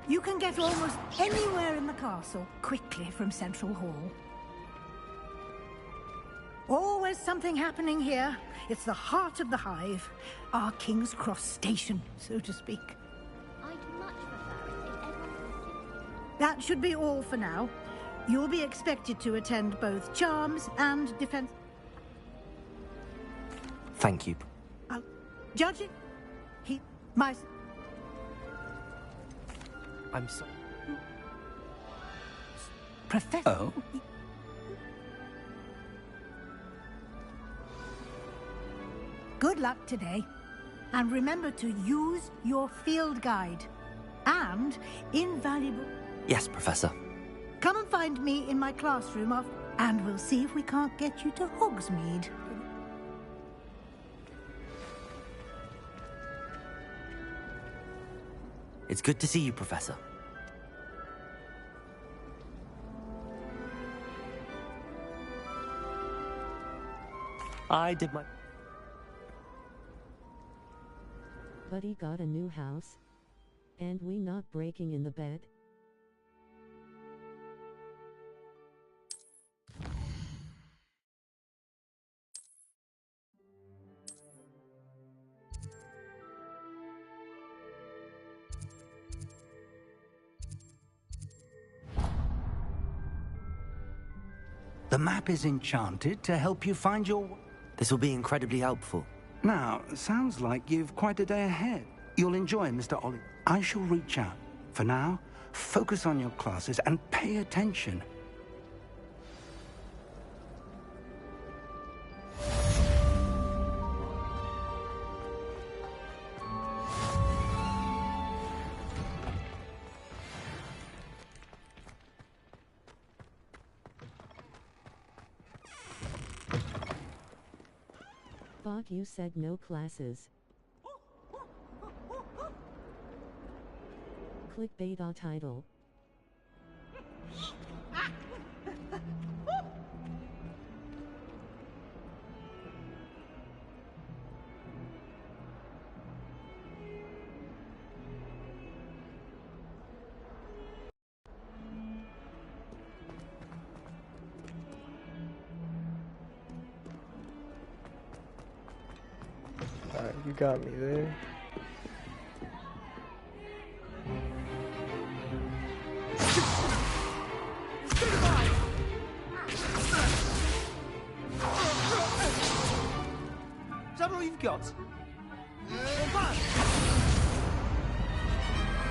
You can get almost anywhere in the castle quickly from Central Hall. Always something happening here. It's the heart of the hive. Our King's Cross station, so to speak. I'd much prefer it if everyone... That should be all for now. You'll be expected to attend both charms and defense. Thank you. Judging, I'm sorry. Professor. Oh? Good luck today. And remember to use your field guide. And invaluable... Yes, Professor. Come and find me in my classroom and we'll see if we can't get you to Hogsmeade. It's good to see you, Professor. I did my... Buddy got a new house. And we not breaking in the bed? The map is enchanted to help you find your... This will be incredibly helpful. Now, sounds like you've quite a day ahead. You'll enjoy Mr. Ollie. I shall reach out. For now, focus on your classes and pay attention. Thought you said no classes. Clickbait title. Alright, you got me there. Is that all you've got?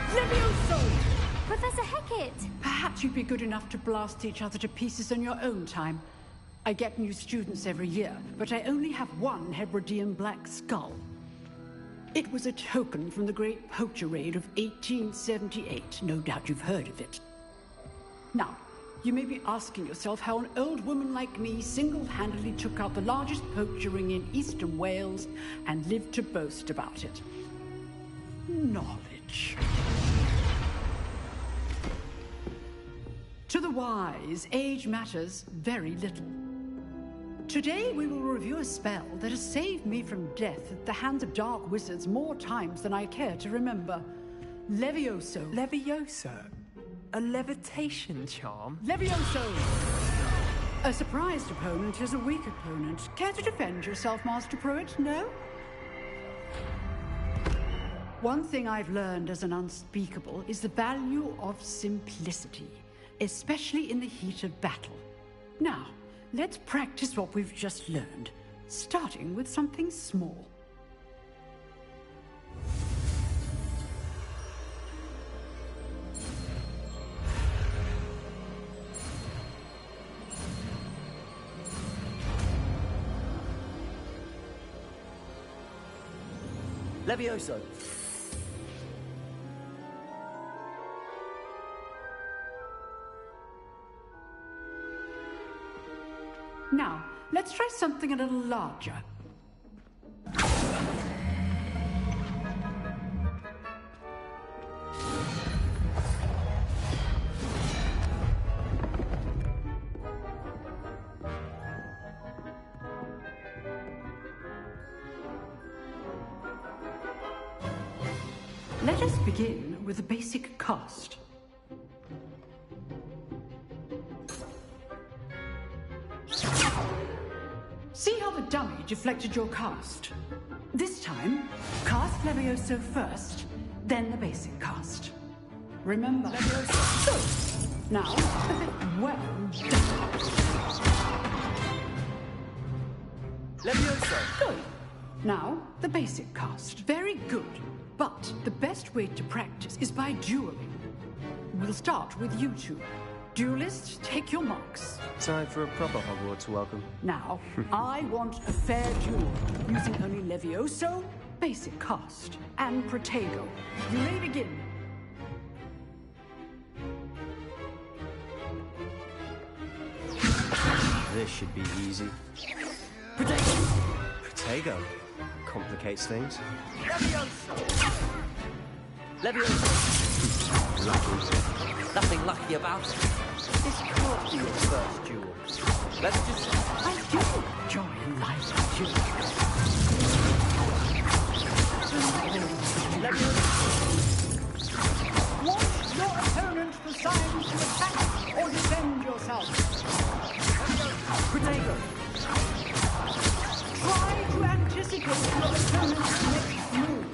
Levioso! Professor Hecat! Perhaps you'd be good enough to blast each other to pieces on your own time. I get new students every year, but I only have one Hebridean black skull. It was a token from the Great Poacher Raid of 1878. No doubt you've heard of it. Now, you may be asking yourself how an old woman like me single-handedly took out the largest poacher ring in eastern Wales and lived to boast about it. Knowledge. To the wise, age matters very little. Today we will review a spell that has saved me from death at the hands of dark wizards more times than I care to remember. Levioso. Levioso? A levitation charm? Levioso! A surprised opponent is a weak opponent. Care to defend yourself, Master Pruitt? No? One thing I've learned as an unspeakable is the value of simplicity, especially in the heat of battle. Now, let's practice what we've just learned, starting with something small. Levioso! Now, let's try something a little larger. Let us begin with the basic cast. See how the dummy deflected your cast? This time, cast Levioso first, then the basic cast. Remember, Levioso. Good. Now, well done. Levioso! Good. Now, the basic cast. Very good. But the best way to practice is by dueling. We'll start with you two. Duelists, take your marks. Time for a proper Hogwarts welcome. Now, I want a fair duel, using only Levioso, basic cast, and Protego. You may begin. This should be easy. Protego! Protego complicates things. Levioso! Levioso! Lucky. Nothing lucky about it. This can't be your first duel. Let's just... I do enjoy life duel. Want your opponent for signs to attack or defend yourself. Protego. Try to anticipate your opponent's next move.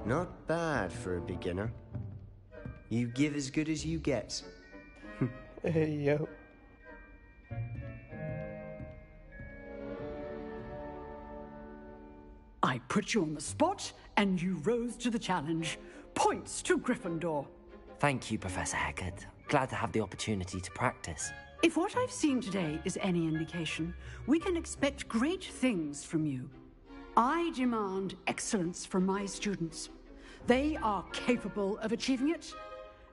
Not bad for a beginner. You give as good as you get. Hey, yo. I put you on the spot, and you rose to the challenge. Points to Gryffindor. Thank you, Professor Hecat. Glad to have the opportunity to practice. If what I've seen today is any indication, we can expect great things from you. I demand excellence from my students. They are capable of achieving it,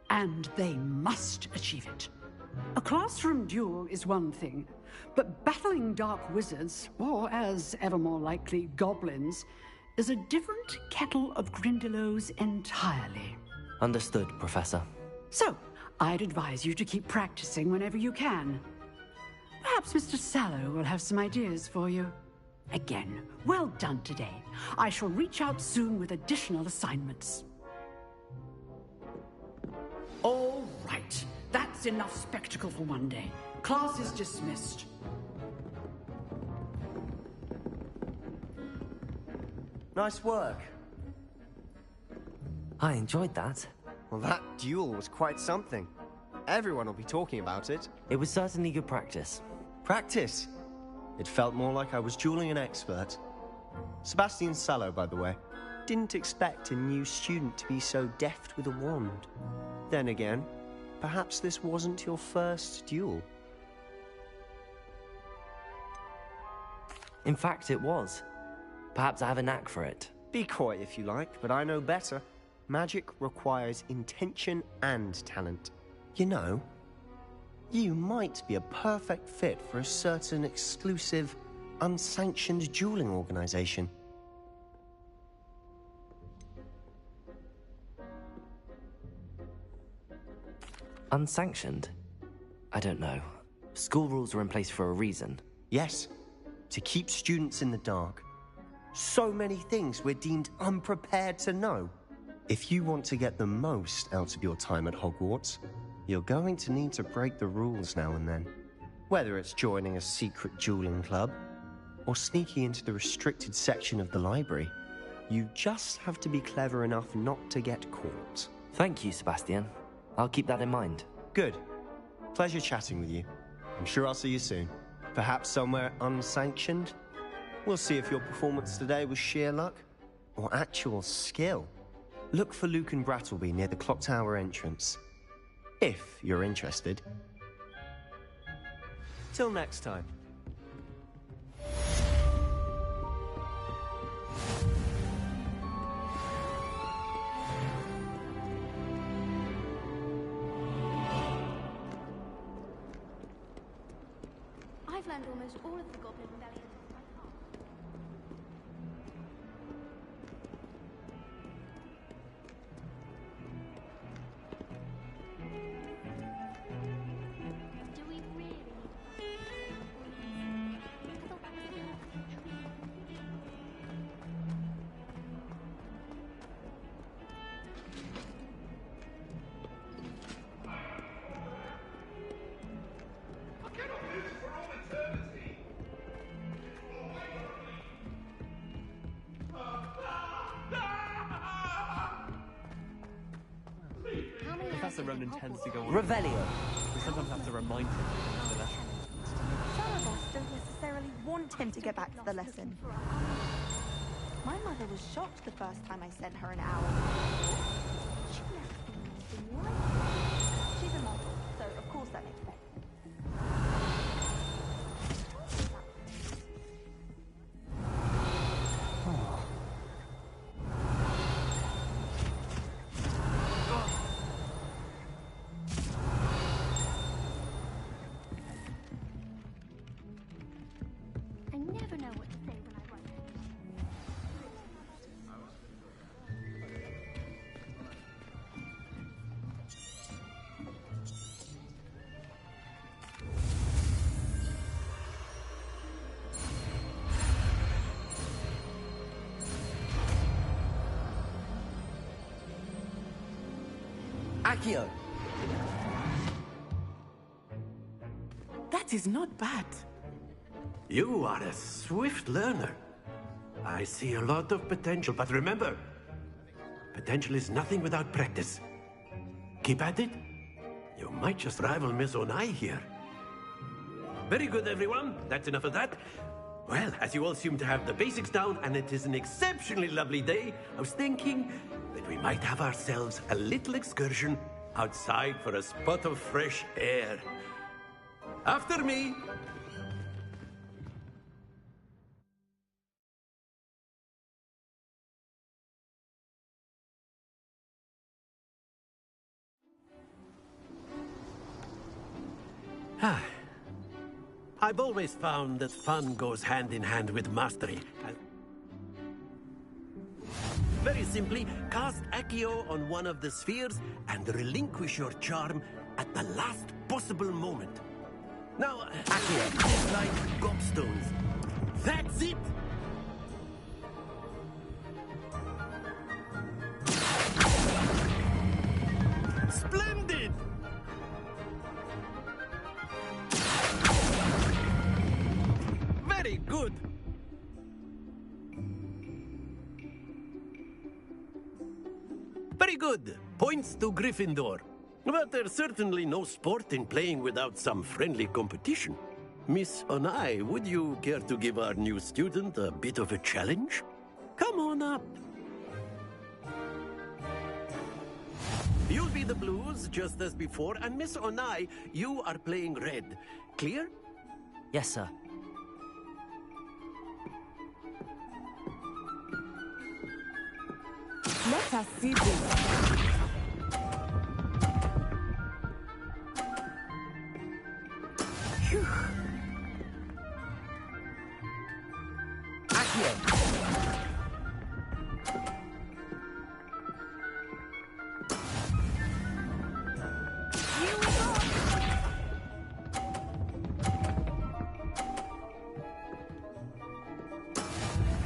and they must achieve it. A classroom duel is one thing, but battling dark wizards, or as ever more likely, goblins, is a different kettle of Grindylows entirely. Understood, Professor. So, I'd advise you to keep practicing whenever you can. Perhaps Mr. Sallow will have some ideas for you. Again, well done today. I shall reach out soon with additional assignments. All right. That's enough spectacle for one day. Class is dismissed. Nice work. I enjoyed that. Well, that duel was quite something. Everyone will be talking about it. It was certainly good practice. Practice? It felt more like I was dueling an expert. Sebastian Sallow, by the way. Didn't expect a new student to be so deft with a wand. Then again, perhaps this wasn't your first duel. In fact, it was. Perhaps I have a knack for it. Be coy if you like, but I know better. Magic requires intention and talent. You know, you might be a perfect fit for a certain exclusive, unsanctioned dueling organization. Unsanctioned? I don't know. School rules are in place for a reason. Yes, to keep students in the dark. So many things we're deemed unprepared to know. If you want to get the most out of your time at Hogwarts, you're going to need to break the rules now and then. Whether it's joining a secret dueling club, or sneaking into the restricted section of the library, you just have to be clever enough not to get caught. Thank you, Sebastian. I'll keep that in mind. Good. Pleasure chatting with you. I'm sure I'll see you soon. Perhaps somewhere unsanctioned? We'll see if your performance today was sheer luck, or actual skill. Look for Luke and Brattleby near the Clock Tower entrance. If you're interested. Till next time. learned almost all of the Goblin Rebellion by heart. Do we really need to I thought that was the perfect tree. How many Professor Ronan tends to go on. Revelio. We sometimes have to remind him of the lesson. Some of us don't necessarily want him to get back to the lesson. My mother was shocked the first time I sent her an owl. She left feeling delighted. She's a model, so of course that makes sense. I never know what to say when I write. Accio. That is not bad. You are a swift learner. I see a lot of potential, but remember, potential is nothing without practice. Keep at it. You might just rival Miss Onai here. Very good, everyone. That's enough of that. Well, as you all seem to have the basics down, and it is an exceptionally lovely day, I was thinking that we might have ourselves a little excursion outside for a spot of fresh air. After me. I've always found that fun goes hand in hand with mastery. Very simply, cast Accio on one of the spheres and relinquish your charm at the last possible moment. Now, Accio is like gobstones. That's it! Splendid! Very good! Very good! Points to Gryffindor. But there's certainly no sport in playing without some friendly competition. Miss Onai, would you care to give our new student a bit of a challenge? Come on up. You'll be the blues, just as before, and Miss Onai, you are playing red. Clear? Yes, sir. Let us see this.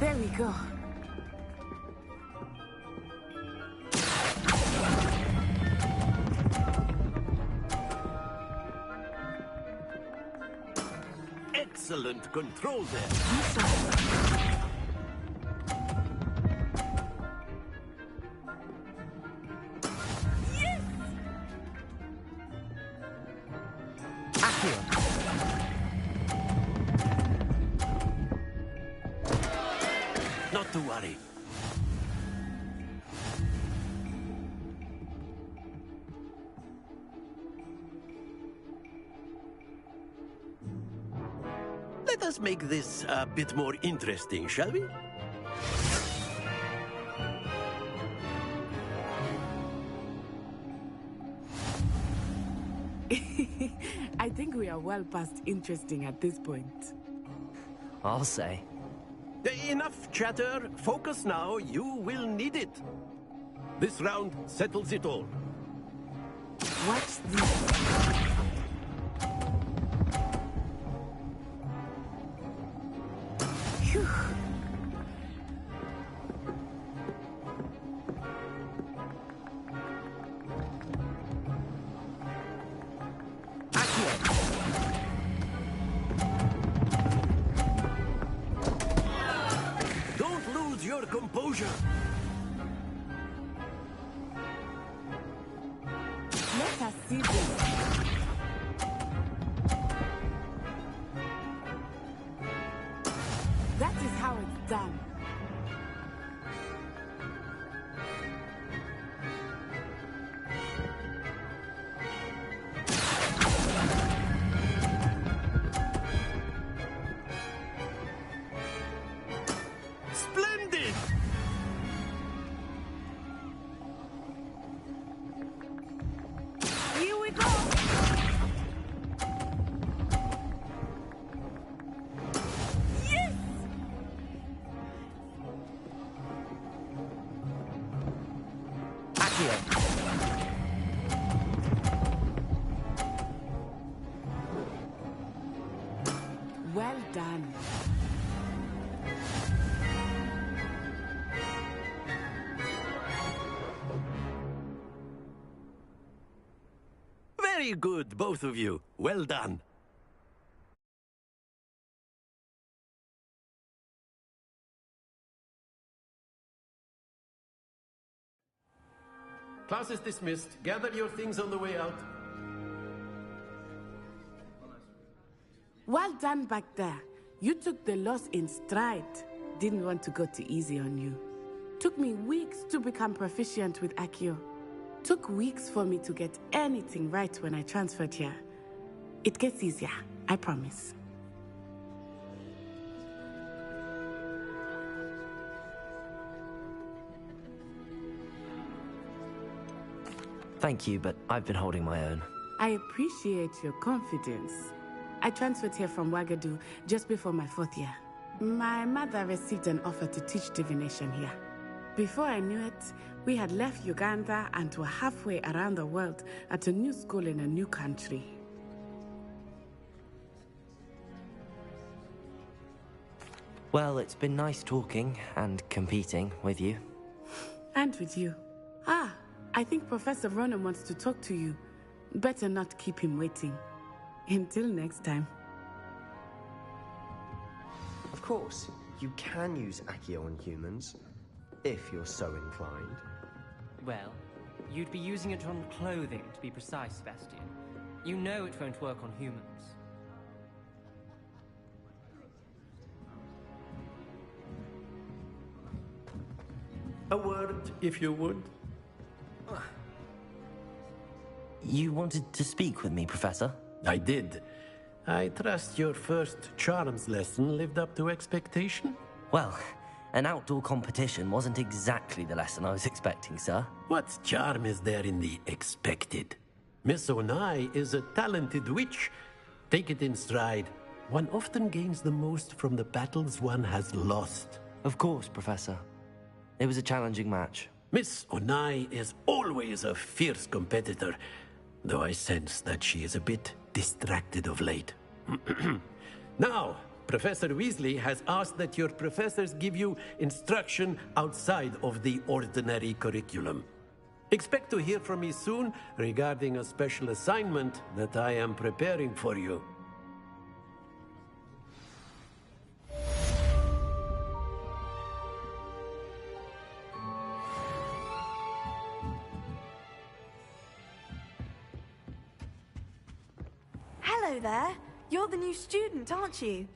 There we go. Excellent control there. Not to worry. Let us make this a bit more interesting, shall we? I think we are well past interesting at this point. I'll say. Enough chatter. Focus now. You will need it. This round settles it all. Watch this. Phew. Don't lose your composure. Let us see this. That is how it's done. Splendid! Here we go. Yes! Accio. Well done. Very good, both of you. Well done. Class is dismissed. Gather your things on the way out. Well done back there. You took the loss in stride. Didn't want to go too easy on you. Took me weeks to become proficient with Accio. Took weeks for me to get anything right when I transferred here. It gets easier, I promise. Thank you, but I've been holding my own. I appreciate your confidence. I transferred here from Wagadu just before my 4th year. My mother received an offer to teach divination here. Before I knew it, we had left Uganda and were halfway around the world at a new school in a new country. Well, it's been nice talking and competing with you. And with you. Ah, I think Professor Ronan wants to talk to you. Better not keep him waiting. Until next time. Of course, you can use Accio on humans, if you're so inclined. Well, you'd be using it on clothing, to be precise, Sebastian. You know it won't work on humans. A word, if you would. You wanted to speak with me, Professor? I did. I trust your first charms lesson lived up to expectation? Well, an outdoor competition wasn't exactly the lesson I was expecting, sir. What charm is there in the expected? Miss Onai is a talented witch. Take it in stride. One often gains the most from the battles one has lost. Of course, Professor. It was a challenging match. Miss Onai is always a fierce competitor, though I sense that she is a bit distracted of late. Now, Professor Weasley has asked that your professors give you instruction outside of the ordinary curriculum. Expect to hear from me soon regarding a special assignment that I am preparing for you. Hello there. You're the new student, aren't you?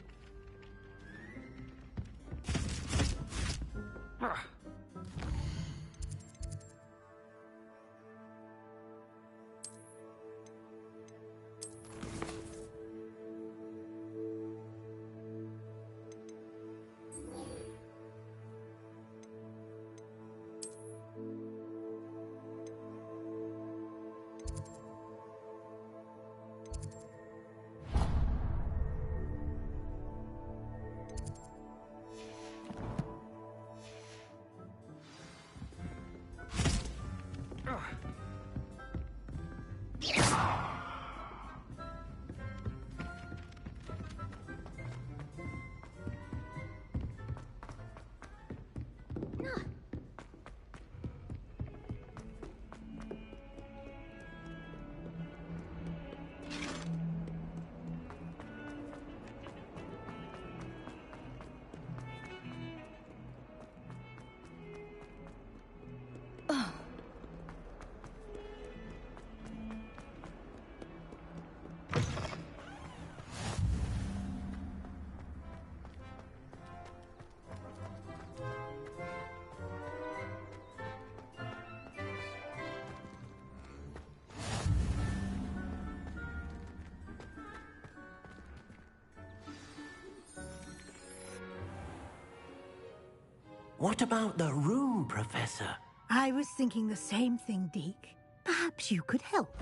What about the room, Professor? I was thinking the same thing, Deke. Perhaps you could help.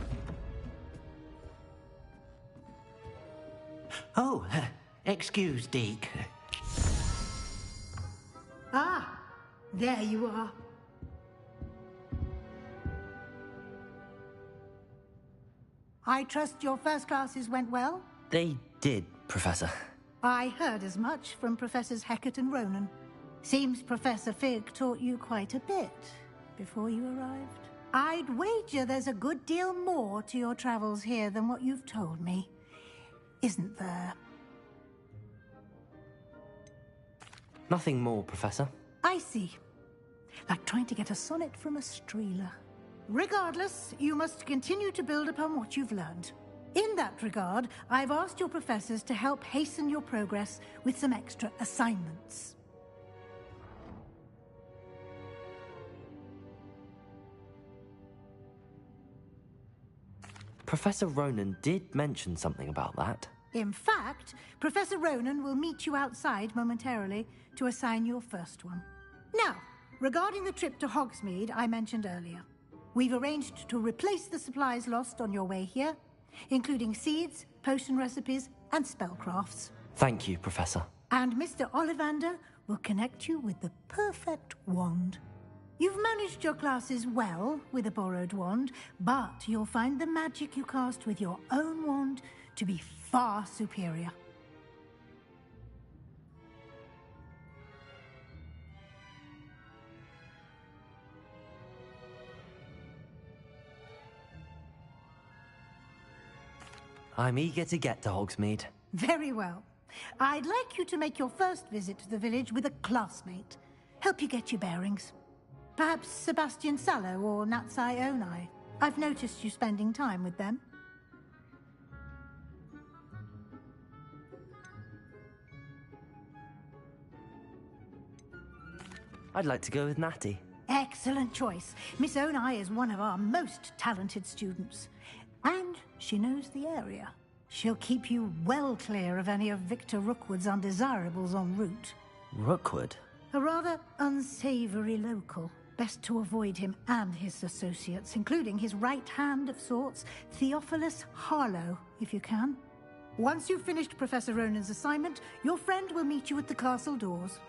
Oh, excuse, Deke. Ah, there you are. I trust your first classes went well? They did, Professor. I heard as much from Professors Hecat and Ronan. Seems Professor Fig taught you quite a bit before you arrived. I'd wager there's a good deal more to your travels here than what you've told me. Isn't there? Nothing more, Professor. I see. Like trying to get a sonnet from a streeler. Regardless, you must continue to build upon what you've learned. In that regard, I've asked your professors to help hasten your progress with some extra assignments. Professor Ronan did mention something about that. In fact, Professor Ronan will meet you outside momentarily to assign your first one. Now, regarding the trip to Hogsmeade I mentioned earlier, we've arranged to replace the supplies lost on your way here, including seeds, potion recipes, and spellcrafts. Thank you, Professor. And Mr. Ollivander will connect you with the perfect wand. You've managed your classes well with a borrowed wand, but you'll find the magic you cast with your own wand to be far superior. I'm eager to get to Hogsmeade. Very well. I'd like you to make your first visit to the village with a classmate. Help you get your bearings. Perhaps Sebastian Sallow or Natsai Onai. I've noticed you spending time with them. I'd like to go with Natty. Excellent choice. Miss Onai is one of our most talented students. And she knows the area. She'll keep you well clear of any of Victor Rookwood's undesirables en route. Rookwood? A rather unsavory local. Best to avoid him and his associates, including his right hand of sorts, Theophilus Harlow, if you can. Once you've finished Professor Ronan's assignment, your friend will meet you at the castle doors.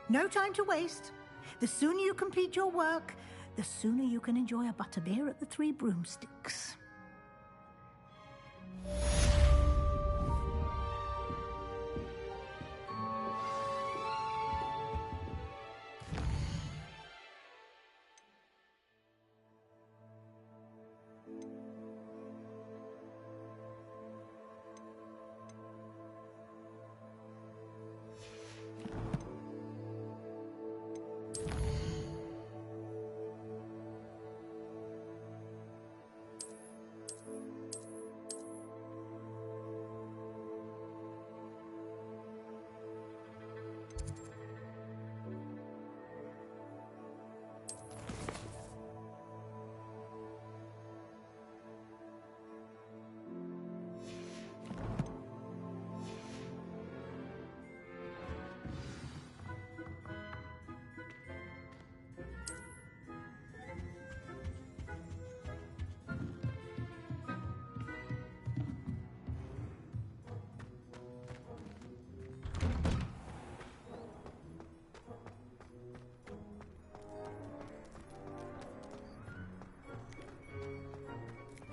No time to waste. The sooner you complete your work, the sooner you can enjoy a butterbeer at the Three Broomsticks.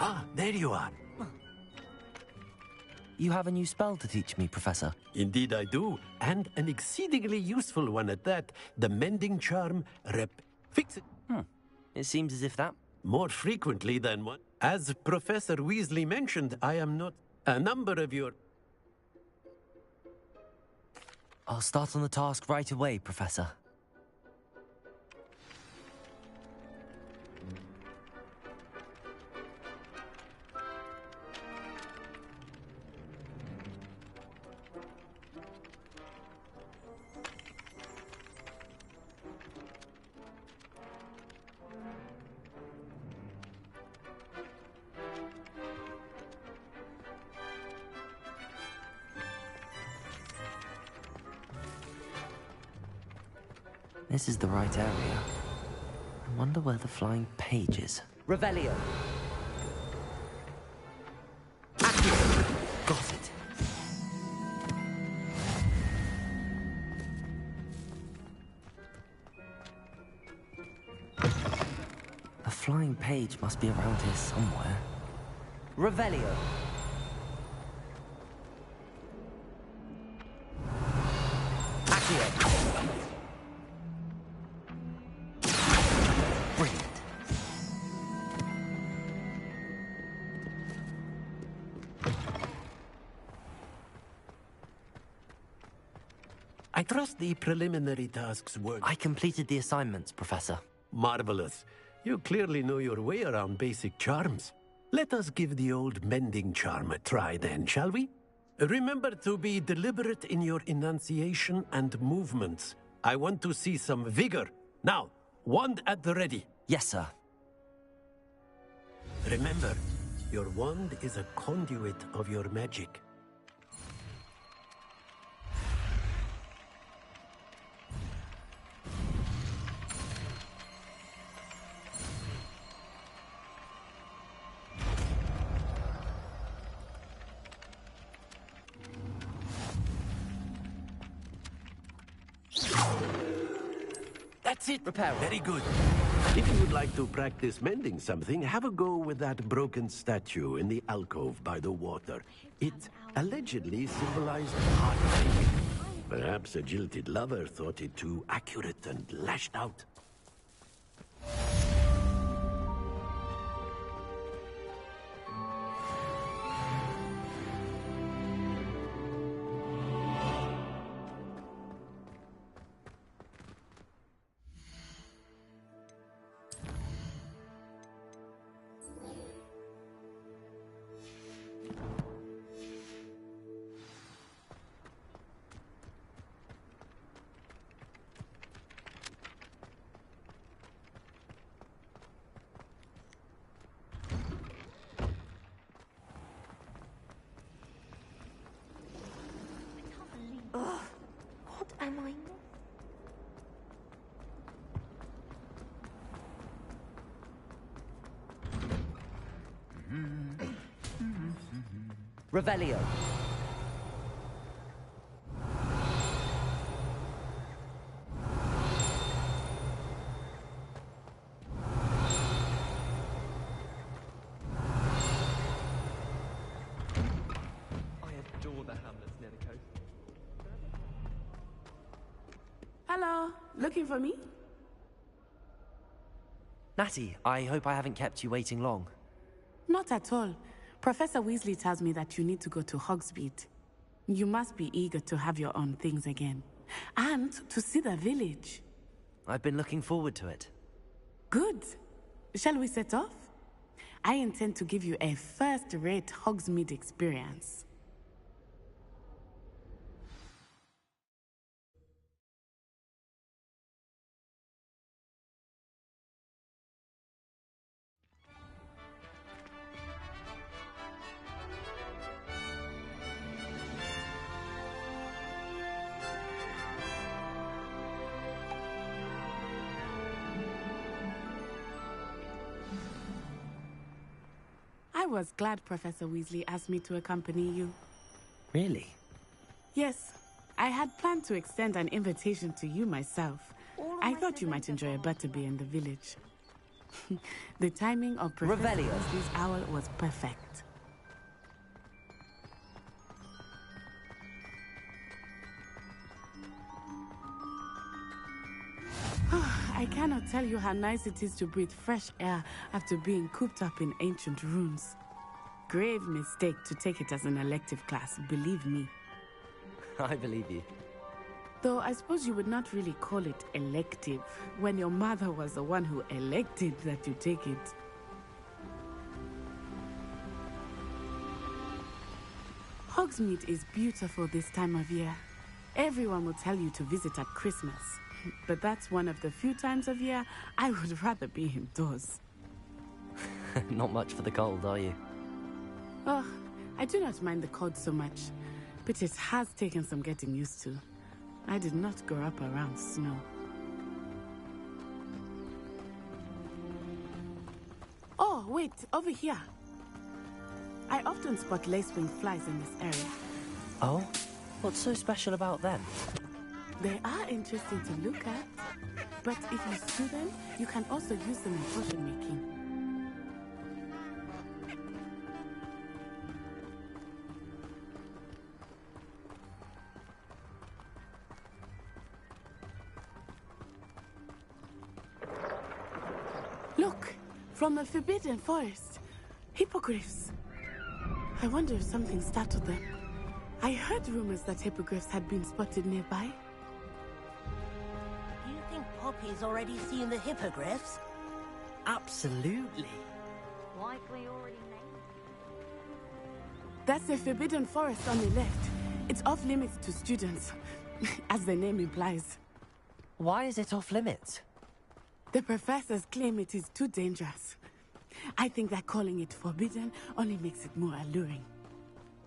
Ah, there you are. You have a new spell to teach me, Professor. Indeed I do, and an exceedingly useful one at that. The mending charm fix it. It seems as if that... More frequently than one. As Professor Weasley mentioned, I am not... A number of your... I'll start on the task right away, Professor. This is the right area. I wonder where the flying page is. Revelio. Got it. The flying page must be around here somewhere. Revelio. Brilliant. I trust the preliminary tasks were... I completed the assignments, Professor. Marvelous. You clearly know your way around basic charms. Let us give the old mending charm a try then, shall we? Remember to be deliberate in your enunciation and movements. I want to see some vigor. Now, wand at the ready. Yes, sir. Remember, your wand is a conduit of your magic. That's it, Reparo. Very good. If you would like to practice mending something, have a go with that broken statue in the alcove by the water. It allegedly symbolized heartbreak. Perhaps a jilted lover thought it too accurate and lashed out. Ugh, what am I? Revelio. I adore the hamlets near the coast. Hello, looking for me? Natty, I hope I haven't kept you waiting long. Not at all. Professor Weasley tells me that you need to go to Hogsmeade. You must be eager to have your own things again. And to see the village. I've been looking forward to it. Good. Shall we set off? I intend to give you a first-rate Hogsmeade experience. I was glad Professor Weasley asked me to accompany you. Really? Yes, I had planned to extend an invitation to you myself. I thought you might enjoy a butterbeer in the village. The timing of Professor Revelio. Weasley's owl was perfect. I cannot tell you how nice it is to breathe fresh air after being cooped up in ancient ruins. Grave mistake to take it as an elective class, believe me. I believe you. Though I suppose you would not really call it elective when your mother was the one who elected that you take it. Hogsmeade is beautiful this time of year. Everyone will tell you to visit at Christmas. But that's one of the few times of year I would rather be indoors. Not much for the cold, are you? Oh, I do not mind the cold so much, but it has taken some getting used to. I did not grow up around snow. wait, over here. I often spot lacewing flies in this area. Oh? What's so special about them? They are interesting to look at, but if you stew them, you can also use them in potion making. Look, from the Forbidden Forest. Hippogriffs. I wonder if something startled them. I heard rumors that hippogriffs had been spotted nearby. Do you think Poppy's already seen the hippogriffs? Absolutely. Likely already named. That's the Forbidden Forest on the left. It's off limits to students, as the name implies. Why is it off limits? The professors claim it is too dangerous. I think that calling it forbidden only makes it more alluring.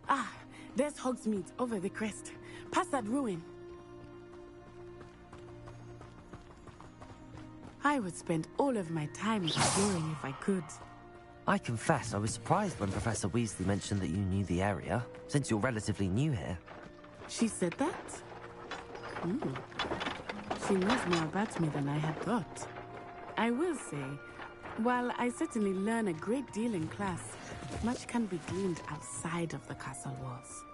Ah, there's Hogsmeade over the crest, past that ruin. I would spend all of my time exploring if I could. I confess I was surprised when Professor Weasley mentioned that you knew the area, since you're relatively new here. She said that? She knows more about me than I had thought. I will say, while I certainly learn a great deal in class, much can be gleaned outside of the castle walls.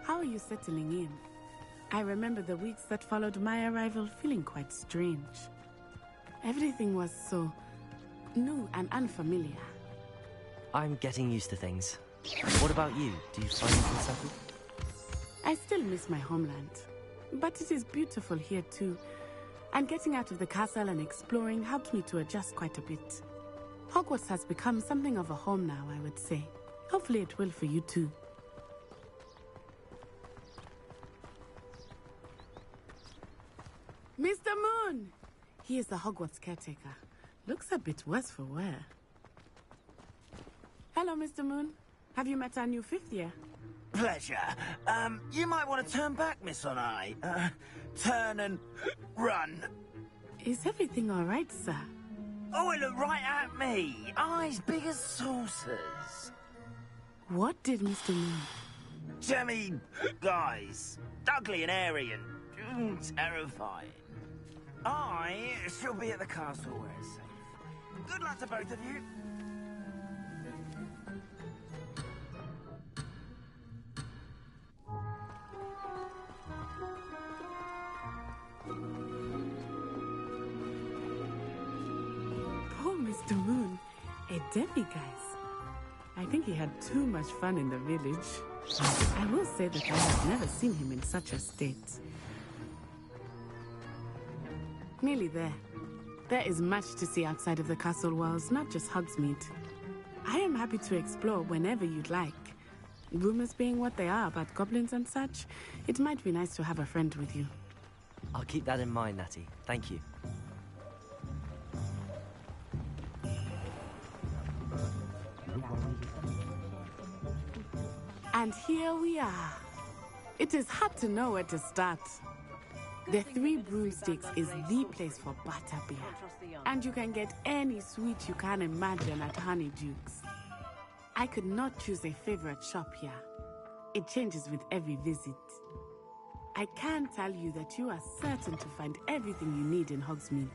How are you settling in? I remember the weeks that followed my arrival feeling quite strange. Everything was so new and unfamiliar. I'm getting used to things. What about you? Do you find yourself settled? I still miss my homeland, but it is beautiful here too. And getting out of the castle and exploring helped me to adjust quite a bit. Hogwarts has become something of a home now, I would say. Hopefully it will for you too. Mr. Moon! He is the Hogwarts caretaker. Looks a bit worse for wear. Hello, Mr. Moon. Have you met our new fifth year? Pleasure. You might want to turn back, Miss Onai. Turn and run. Is everything all right, sir? Oh, it looked right at me. Eyes big as saucers. What did Mr. Moon? Jemmy guys. Ugly and airy and terrifying. I shall be at the castle where it's safe. Good luck to both of you. Poor Mr. Moon, a demiguise. I think he had too much fun in the village. I will say that I have never seen him in such a state. Nearly there. There is much to see outside of the castle walls, not just Hogsmeade. I am happy to explore whenever you'd like. Rumors being what they are about goblins and such, it might be nice to have a friend with you. I'll keep that in mind, Natty. Thank you. And here we are. It is hard to know where to start. The Three Broomsticks is the place for butterbeer. And you can get any sweet you can imagine at Honeydukes. I could not choose a favorite shop here. It changes with every visit. I can tell you that you are certain to find everything you need in Hogsmeade.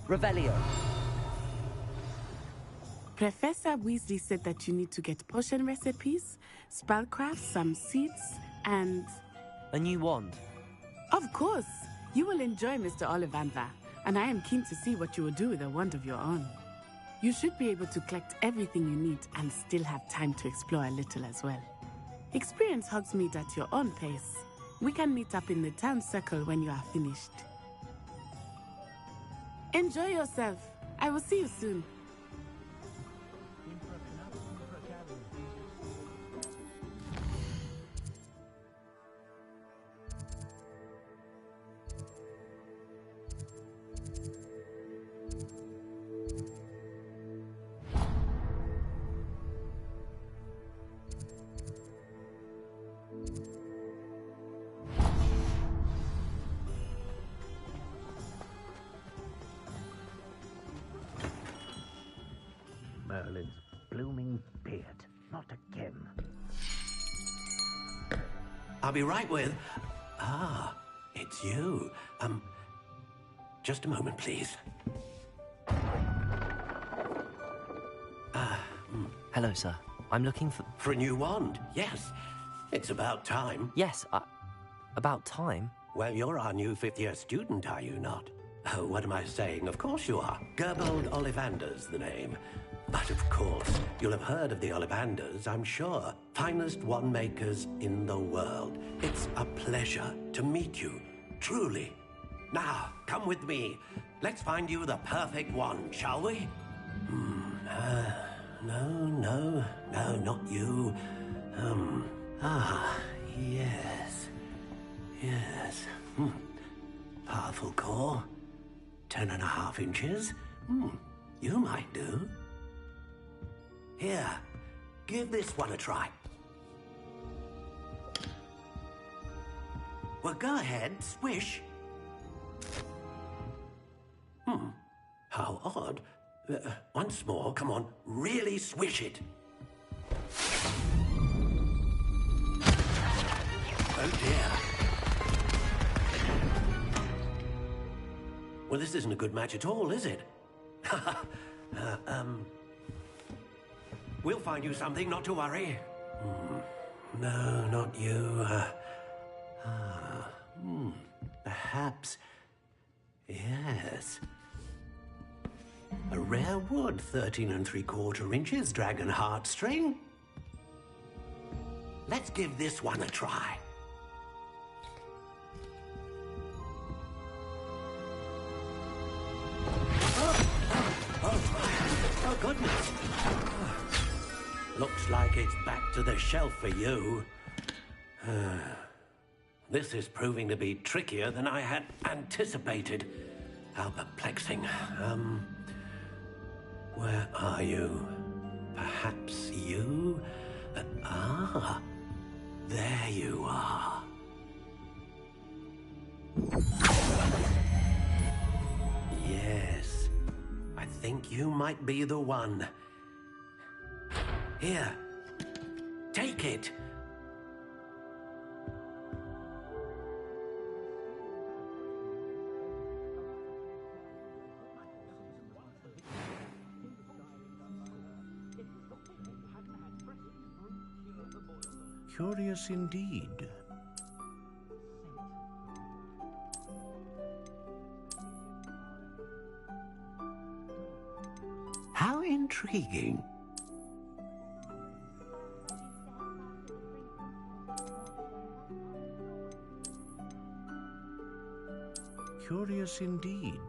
Revelio. Professor Weasley said that you need to get potion recipes, spellcraft, some seeds, and... A new wand. Of course! You will enjoy Mr. Ollivander, and I am keen to see what you will do with a wand of your own. You should be able to collect everything you need and still have time to explore a little as well. Experience Hogsmeade at your own pace. We can meet up in the town circle when you are finished. Enjoy yourself. I will see you soon. Merlin's blooming beard. Not again. I'll be right with... Ah, it's you. Just a moment, please. Hello, sir. I'm looking for... For a new wand, yes. It's about time. Yes, about time? Well, you're our new fifth-year student, are you not? Oh, what am I saying? Of course you are. Gerbold Ollivander's the name. But of course, you'll have heard of the Ollivanders, I'm sure. Finest wand makers in the world. It's a pleasure to meet you, truly. Now, come with me. Let's find you the perfect wand, shall we? No, not you. Yes. Powerful core. 10.5 inches. You might do. Here, give this one a try. Well, go ahead, swish. How odd. Once more, come on, really swish it. Oh dear. Well, this isn't a good match at all, is it? We'll find you something, not to worry. No, not you. Perhaps. Yes. A rare wood, 13 3/4 inches, dragon heartstring. Let's give this one a try. Oh, goodness. Looks like it's back to the shelf for you. This is proving to be trickier than I had anticipated. How perplexing. Where are you? Perhaps you? There you are. Yes, I think you might be the one. Here, take it. Curious indeed. How intriguing. Curious indeed.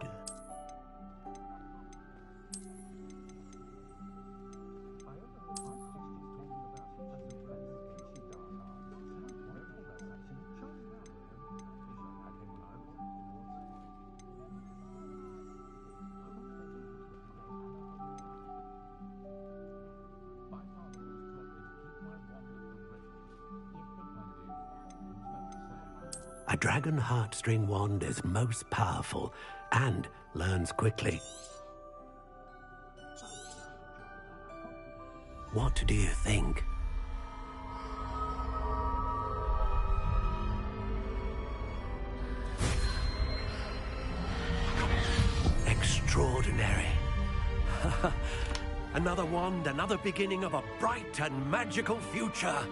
A dragon heartstring wand is most powerful and learns quickly. What do you think? Extraordinary. Another wand, another beginning of a bright and magical future.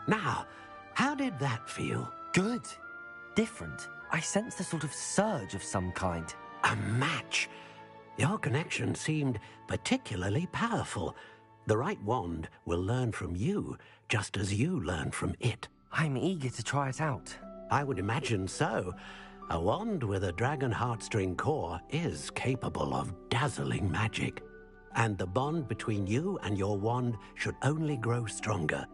Now, how did that feel? Good. Different. I sensed a sort of surge of some kind. A match. Your connection seemed particularly powerful. The right wand will learn from you, just as you learn from it. I'm eager to try it out. I would imagine so. A wand with a dragon heartstring core is capable of dazzling magic. And the bond between you and your wand should only grow stronger.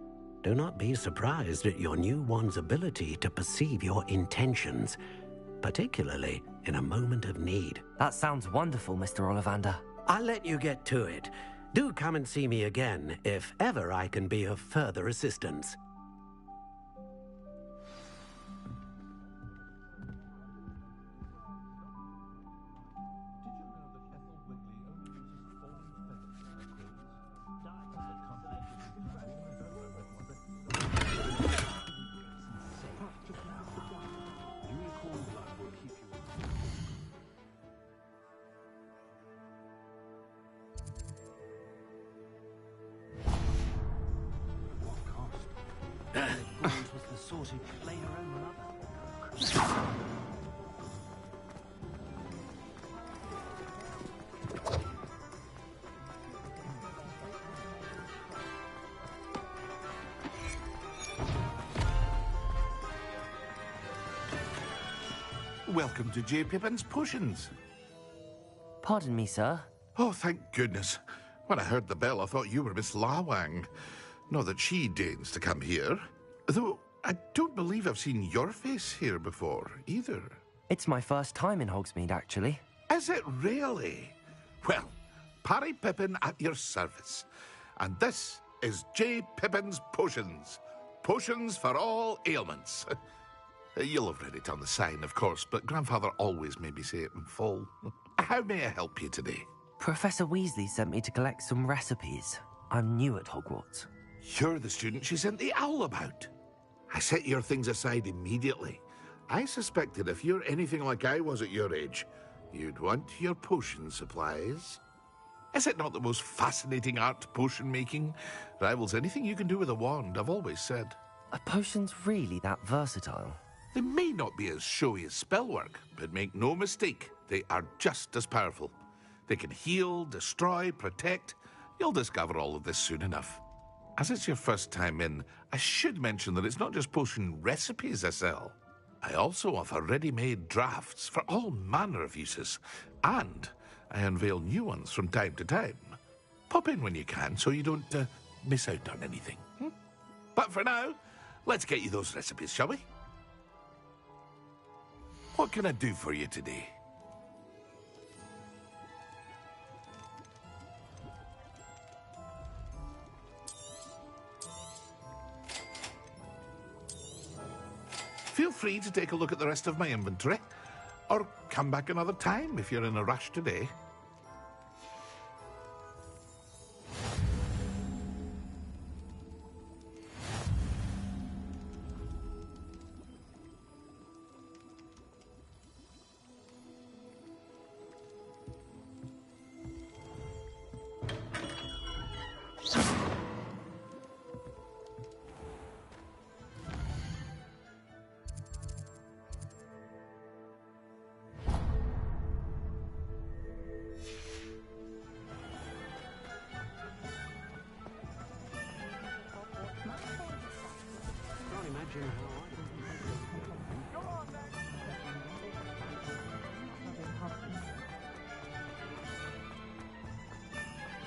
Do not be surprised at your new wand's ability to perceive your intentions, particularly in a moment of need. That sounds wonderful, Mr. Ollivander. I'll let you get to it. Do come and see me again if ever I can be of further assistance. sort who play her own mother. Welcome to J. Pippin's Potions. Pardon me, sir. Oh, thank goodness. When I heard the bell, I thought you were Miss Lawang. Not that she deigns to come here. Though I don't believe I've seen your face here before, either. It's my first time in Hogsmeade, actually. Is it really? Well, Parry Pippin at your service. And this is J. Pippin's Potions. Potions for all ailments. You'll have read it on the sign, of course, but Grandfather always made me say it in full. How may I help you today? Professor Weasley sent me to collect some recipes. I'm new at Hogwarts. You're the student she sent the owl about. I set your things aside immediately. I suspected if you're anything like I was at your age, you'd want your potion supplies. Is it not the most fascinating art, potion making? Rivals anything you can do with a wand, I've always said. Are potions really that versatile? They may not be as showy as spellwork, but make no mistake, they are just as powerful. They can heal, destroy, protect. You'll discover all of this soon enough. As it's your first time in, I should mention that it's not just potion recipes I sell. I also offer ready-made drafts for all manner of uses, and I unveil new ones from time to time. Pop in when you can so you don't miss out on anything. But for now, let's get you those recipes, shall we? What can I do for you today? Feel free to take a look at the rest of my inventory, or come back another time if you're in a rush today.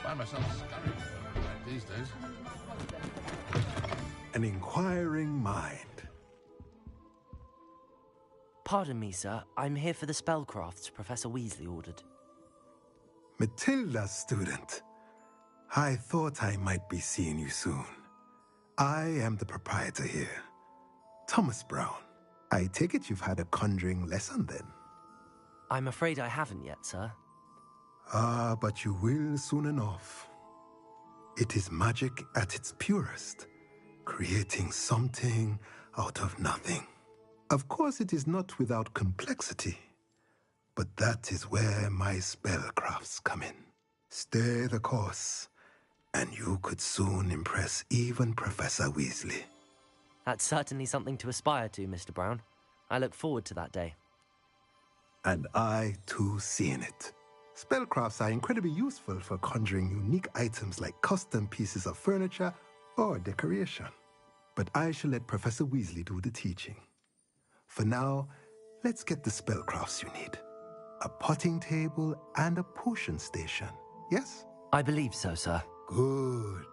Find myself scurrying like these days. An inquiring mind. Pardon me, sir. I'm here for the spellcrafts Professor Weasley ordered. Matilda, student. I thought I might be seeing you soon. I am the proprietor here, Thomas Brown. I take it you've had a conjuring lesson then? I'm afraid I haven't yet, sir. Ah, but you will soon enough. It is magic at its purest, creating something out of nothing. Of course, it is not without complexity, but that is where my spellcrafts come in. Stay the course, and you could soon impress even Professor Weasley. That's certainly something to aspire to, Mr. Brown. I look forward to that day. And I, too, seeing it. Spellcrafts are incredibly useful for conjuring unique items like custom pieces of furniture or decoration. But I shall let Professor Weasley do the teaching. For now, let's get the spellcrafts you need. A potting table and a potion station, yes? I believe so, sir. Good.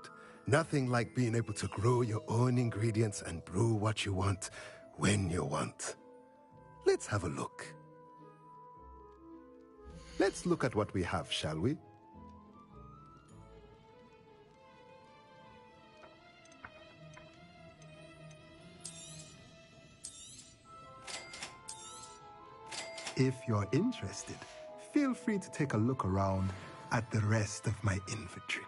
Nothing like being able to grow your own ingredients and brew what you want when you want. Let's have a look. Let's look at what we have, shall we? If you're interested, feel free to take a look around at the rest of my inventory.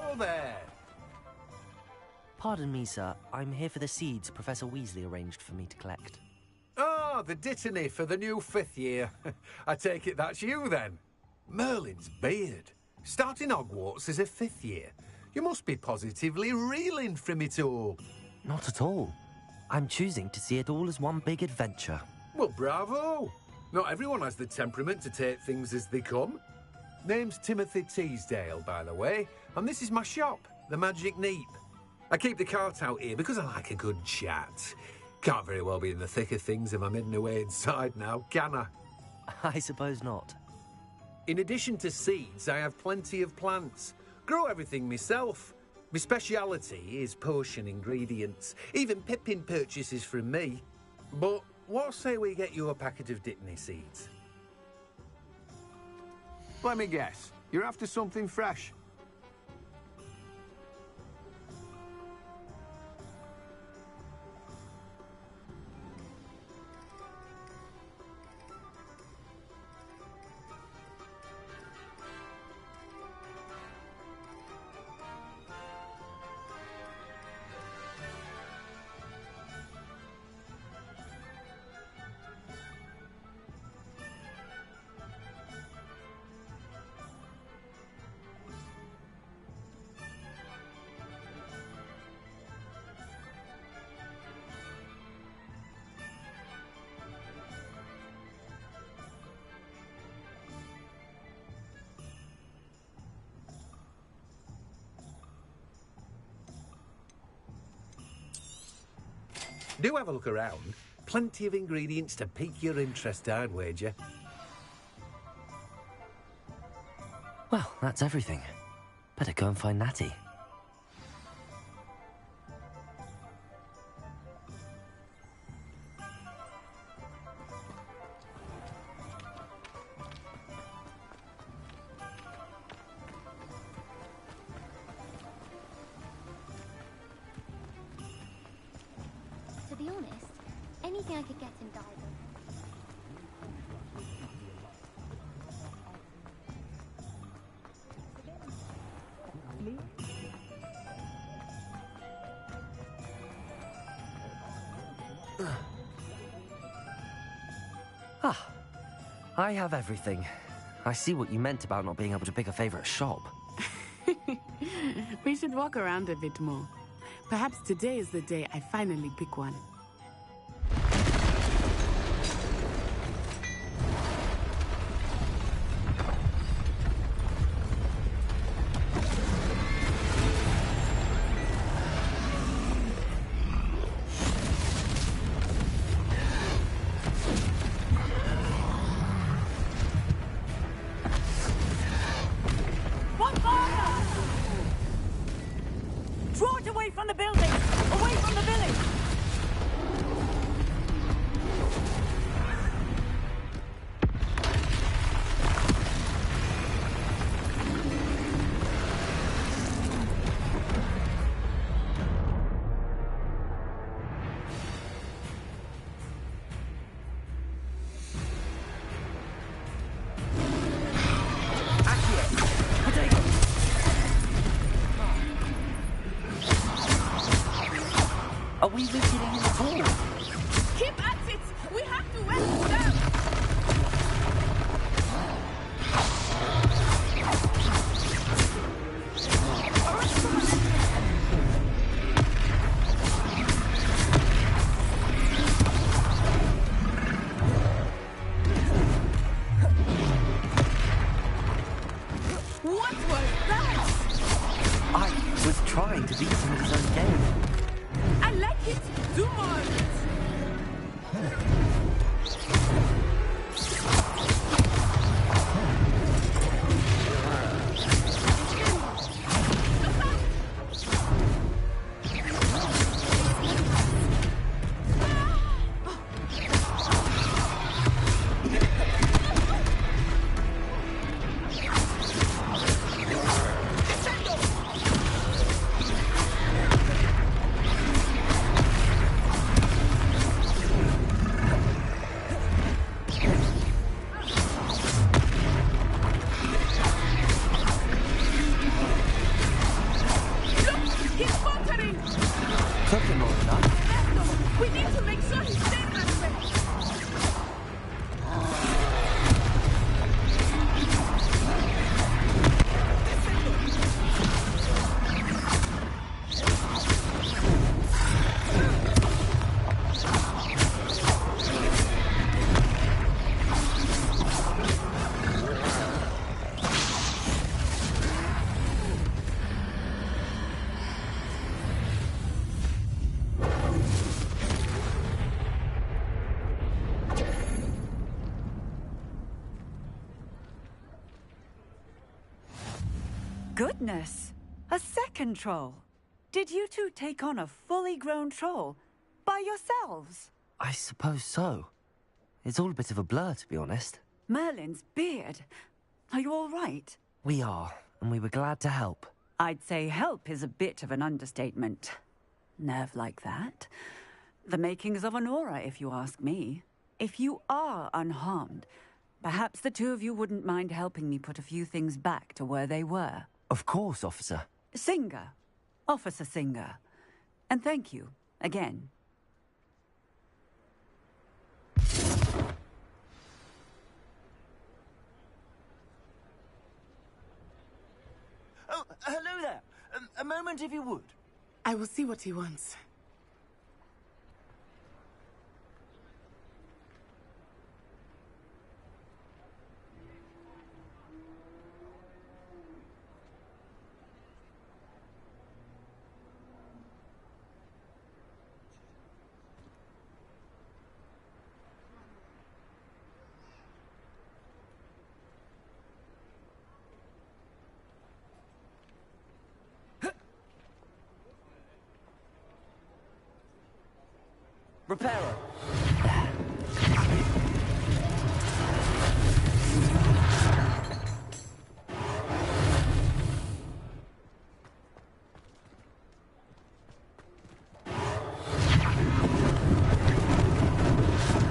Hello there! Pardon me, sir. I'm here for the seeds Professor Weasley arranged for me to collect. Ah, the dittany for the new 5th year. I take it that's you, then. Merlin's beard. Starting Hogwarts as a 5th year. You must be positively reeling from it all. Not at all. I'm choosing to see it all as one big adventure. Well, bravo! Not everyone has the temperament to take things as they come. Name's Timothy Teasdale, by the way, and this is my shop, the Magic Neep. I keep the cart out here because I like a good chat. Can't very well be in the thick of things if I'm hidden away inside now, can I? I suppose not. In addition to seeds, I have plenty of plants. Grow everything myself. My speciality is potion ingredients. Even Pippin purchases from me. But what say we get you a packet of Dittany seeds? Let me guess. You're after something fresh. Do have a look around. Plenty of ingredients to pique your interest, I'd wager. Well, that's everything. Better go and find Natty. To be honest, anything I could get him died Ah, I have everything. I see what you meant about not being able to pick a favorite shop. We should walk around a bit more. Perhaps today is the day I finally pick one. Draw it away from the building! Away from the village! Are we visiting him at all? Keep at it! We have to wet it down! What was that? I was trying to beat him at his own game. I like it! Do more of it! Goodness! A second troll! Did you two take on a fully grown troll? By yourselves? I suppose so. It's all a bit of a blur, to be honest. Merlin's beard. Are you all right? We are, and we were glad to help. I'd say help is a bit of an understatement. Nerve like that. The makings of an aura, if you ask me. If you are unharmed, perhaps the two of you wouldn't mind helping me put a few things back to where they were. Of course, officer. Singer. Officer Singer. And thank you, again. Oh, hello there. A moment, if you would. I will see what he wants. Repairer.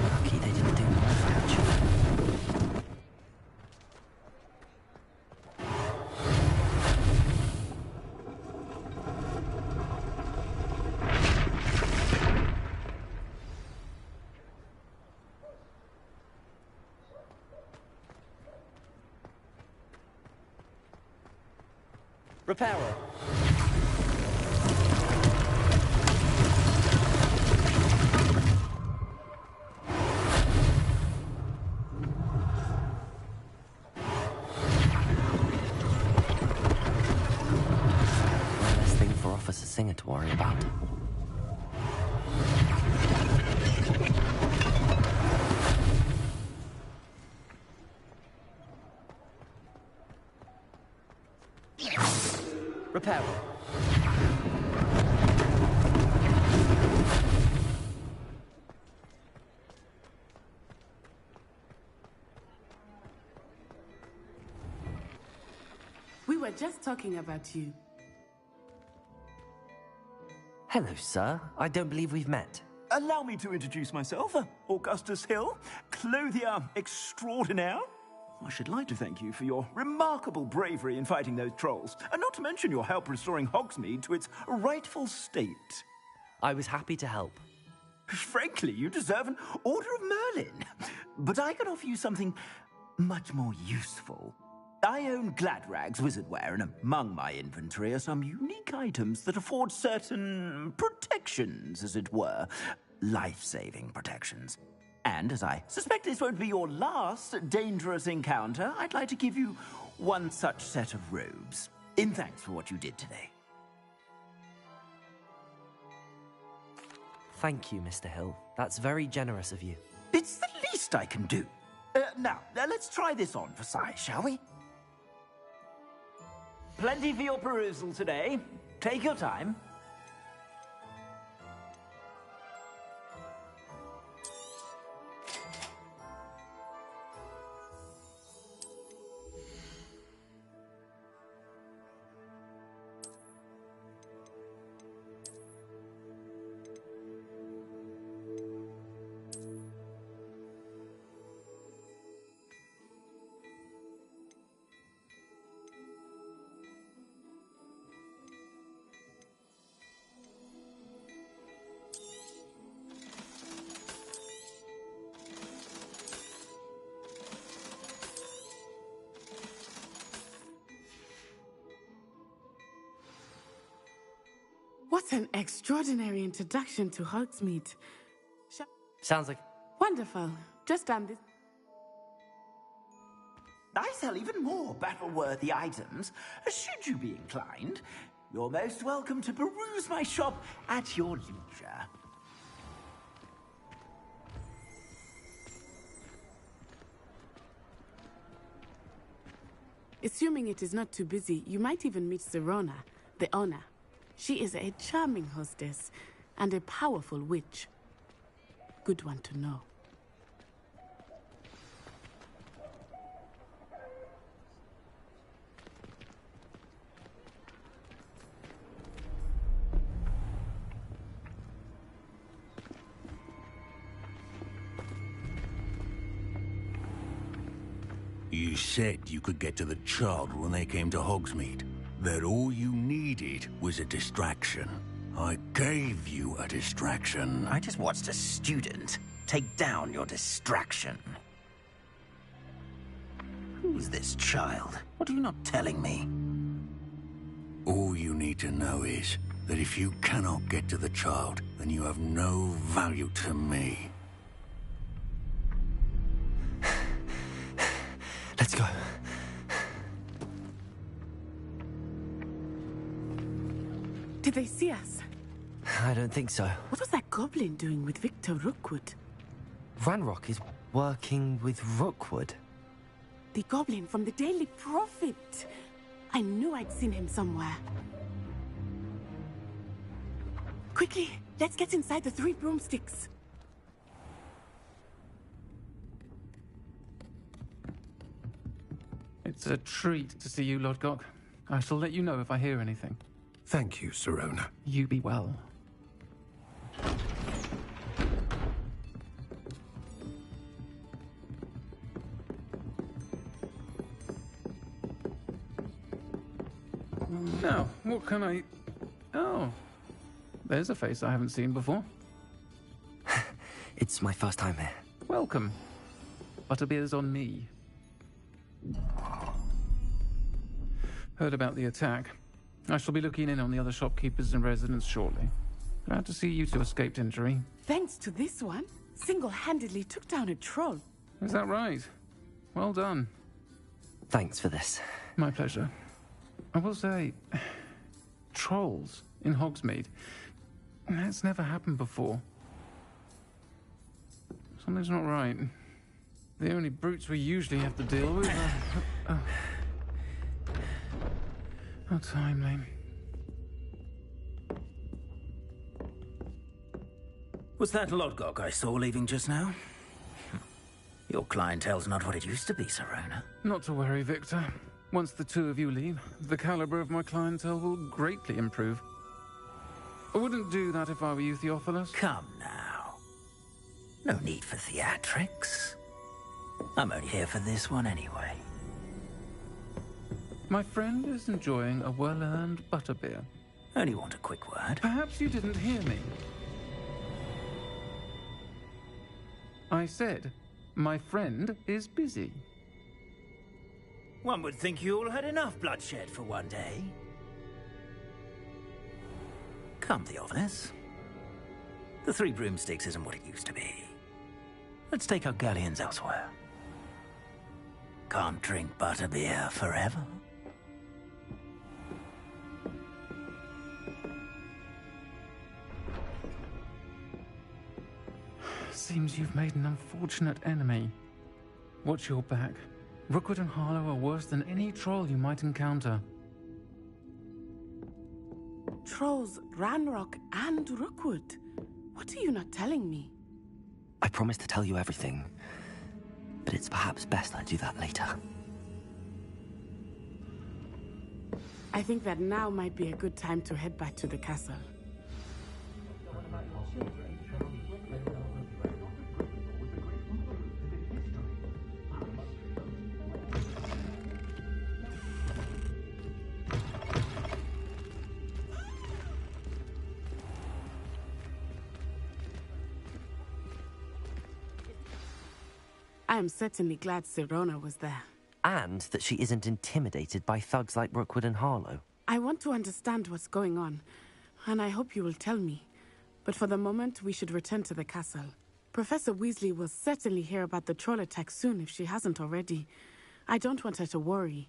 Lucky they didn't do more damage. Repairer. One less thing for Officer Singer to worry about. Repairer. We were just talking about you. Hello, sir. I don't believe we've met. Allow me to introduce myself, Augustus Hill, clothier extraordinaire. I should like to thank you for your remarkable bravery in fighting those trolls, and not to mention your help restoring Hogsmeade to its rightful state. I was happy to help. Frankly, you deserve an Order of Merlin. But I can offer you something much more useful. I own Gladrag's wizardware, and among my inventory are some unique items that afford certain protections, as it were. Life-saving protections. And as I suspect this won't be your last dangerous encounter, I'd like to give you one such set of robes, in thanks for what you did today. Thank you, Mr. Hill. That's very generous of you. It's the least I can do. Now, let's try this on for size, shall we? Plenty for your perusal today. Take your time. What an extraordinary introduction to Hogsmeade. Sounds like... Wonderful. Just done this. I sell even more battle-worthy items. Should you be inclined, you're most welcome to peruse my shop at your leisure. Assuming it is not too busy, you might even meet Sirona, the owner. She is a charming hostess and a powerful witch. Good one to know. You said you could get to the child when they came to Hogsmeade. That all you needed was a distraction. I gave you a distraction. I just watched a student take down your distraction. Who's this child? What are you not telling me? All you need to know is that if you cannot get to the child, then you have no value to me. Let's go. Did they see us? I don't think so. What was that goblin doing with Victor Rookwood? Ranrock is working with Rookwood. The goblin from the Daily Prophet. I knew I'd seen him somewhere. Quickly, let's get inside the 3 broomsticks. It's a treat to see you, Lodgok. I shall let you know if I hear anything. Thank you, Sirona. You be well. Now, what can I... Oh, there's a face I haven't seen before. It's my first time here. Welcome. Butterbeer's on me. Heard about the attack. I shall be looking in on the other shopkeepers and residents shortly. Glad to see you two escaped injury. Thanks to this one, single-handedly took down a troll. Is that right? Well done. Thanks for this. My pleasure. I will say, trolls in Hogsmeade. That's never happened before. Something's not right. The only brutes we usually have to deal with are... How timely. Was that Lodgok I saw leaving just now? Your clientele's not what it used to be, Sirona. Not to worry, Victor. Once the two of you leave, the caliber of my clientele will greatly improve. I wouldn't do that if I were you, Theophilus. Come now. No need for theatrics. I'm only here for this one anyway. My friend is enjoying a well-earned butterbeer. Only want a quick word. Perhaps you didn't hear me. I said, my friend is busy. One would think you all had enough bloodshed for one day. Come, Theophilus. The 3 broomsticks isn't what it used to be. Let's take our galleons elsewhere. Can't drink butterbeer forever. Seems you've made an unfortunate enemy. Watch your back. Rookwood and Harlow are worse than any troll you might encounter. Trolls, Ranrock, and Rookwood. What are you not telling me? I promised to tell you everything, but it's perhaps best I do that later. I think that now might be a good time to head back to the castle. I am certainly glad Sirona was there. And that she isn't intimidated by thugs like Rookwood and Harlow. I want to understand what's going on, and I hope you will tell me. But for the moment, we should return to the castle. Professor Weasley will certainly hear about the troll attack soon if she hasn't already. I don't want her to worry.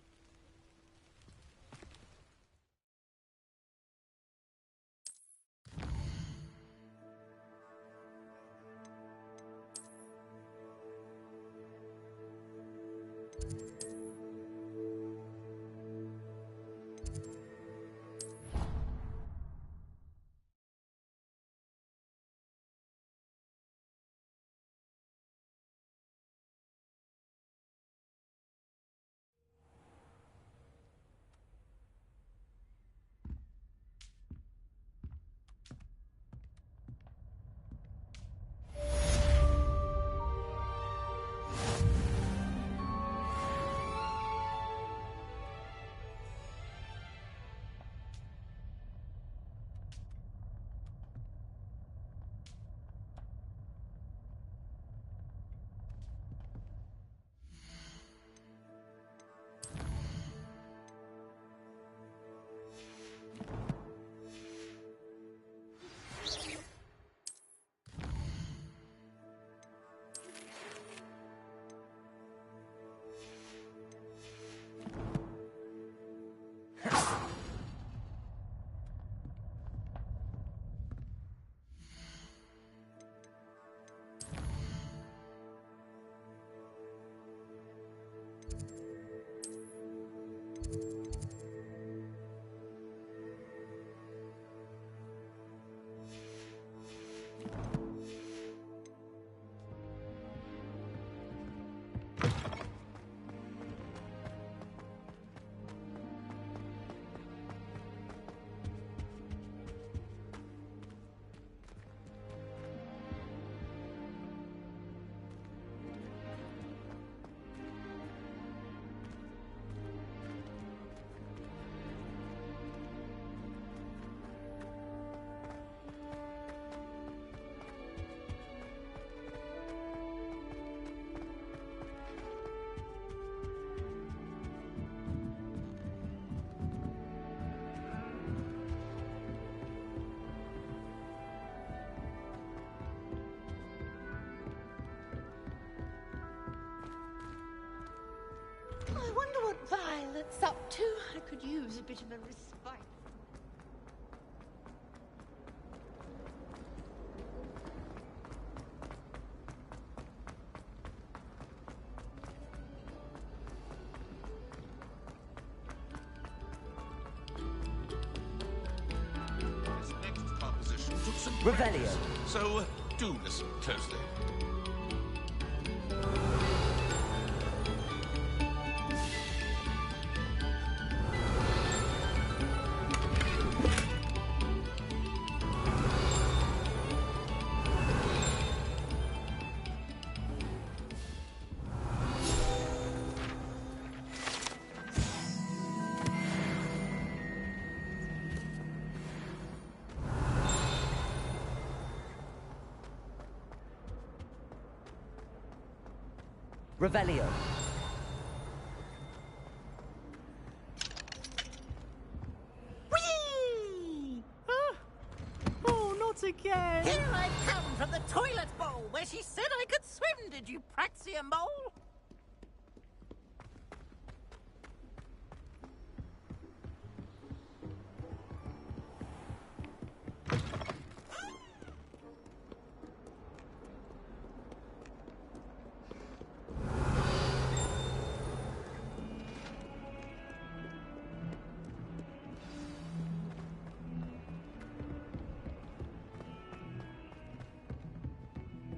I wonder what Violet's up to. I could use a bit of a respite. This next composition took some Revelio. practice, so do listen closely. Revelio. Whee! Oh, not again! Here I come from the toilet bowl where she said I could swim, did you praxia mole?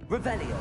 Revelio.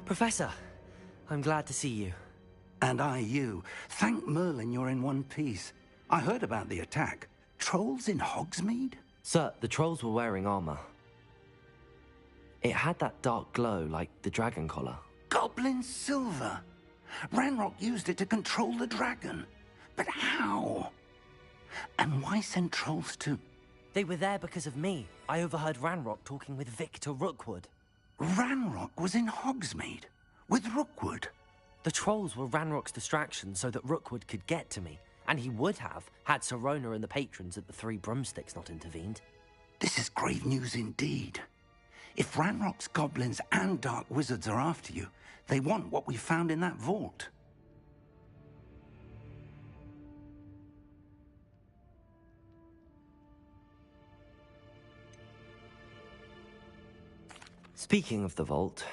Professor, I'm glad to see you. And I you. Thank Merlin you're in one piece. I heard about the attack. Trolls in Hogsmeade? Sir, the trolls were wearing armor. It had that dark glow like the dragon collar. Goblin silver. Ranrock used it to control the dragon. But how? And why send trolls to... They were there because of me. I overheard Ranrock talking with Victor Rookwood. Ranrock was in Hogsmeade? With Rookwood? The trolls were Ranrock's distraction so that Rookwood could get to me. And he would have, had Sirona and the patrons at the Three Broomsticks not intervened. This is grave news indeed. If Ranrock's goblins and dark wizards are after you, they want what we found in that vault. Speaking of the vault,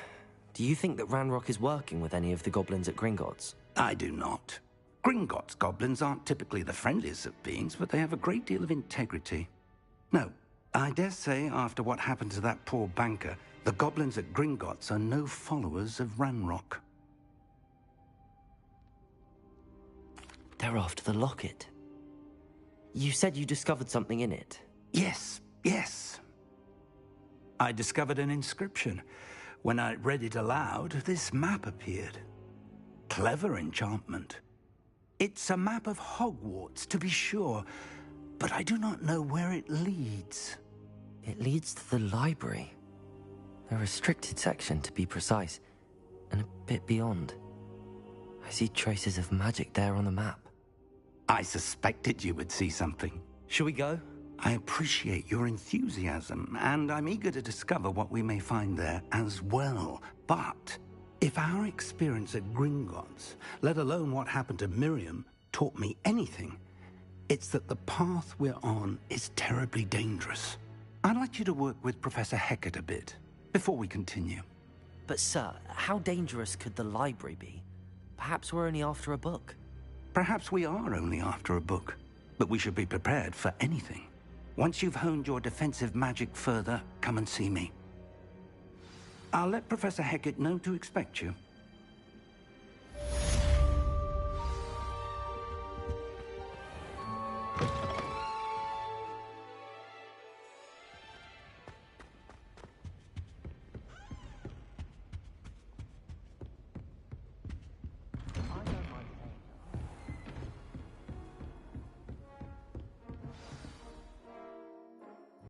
do you think that Ranrock is working with any of the goblins at Gringotts? I do not. Gringotts goblins aren't typically the friendliest of beings, but they have a great deal of integrity. No, I dare say after what happened to that poor banker, the goblins at Gringotts are no followers of Ranrock. They're after the locket. You said you discovered something in it. Yes. I discovered an inscription. When I read it aloud, this map appeared. Clever enchantment. It's a map of Hogwarts, to be sure, but I do not know where it leads. It leads to the library. A restricted section, to be precise. And a bit beyond. I see traces of magic there on the map. I suspected you would see something. Shall we go? I appreciate your enthusiasm, and I'm eager to discover what we may find there as well. But if our experience at Gringotts, let alone what happened to Miriam, taught me anything, it's that the path we're on is terribly dangerous. I'd like you to work with Professor Hecat a bit before we continue. But sir, how dangerous could the library be? Perhaps we're only after a book. Perhaps we are only after a book, but we should be prepared for anything. Once you've honed your defensive magic further, come and see me. I'll let Professor Hecat know to expect you.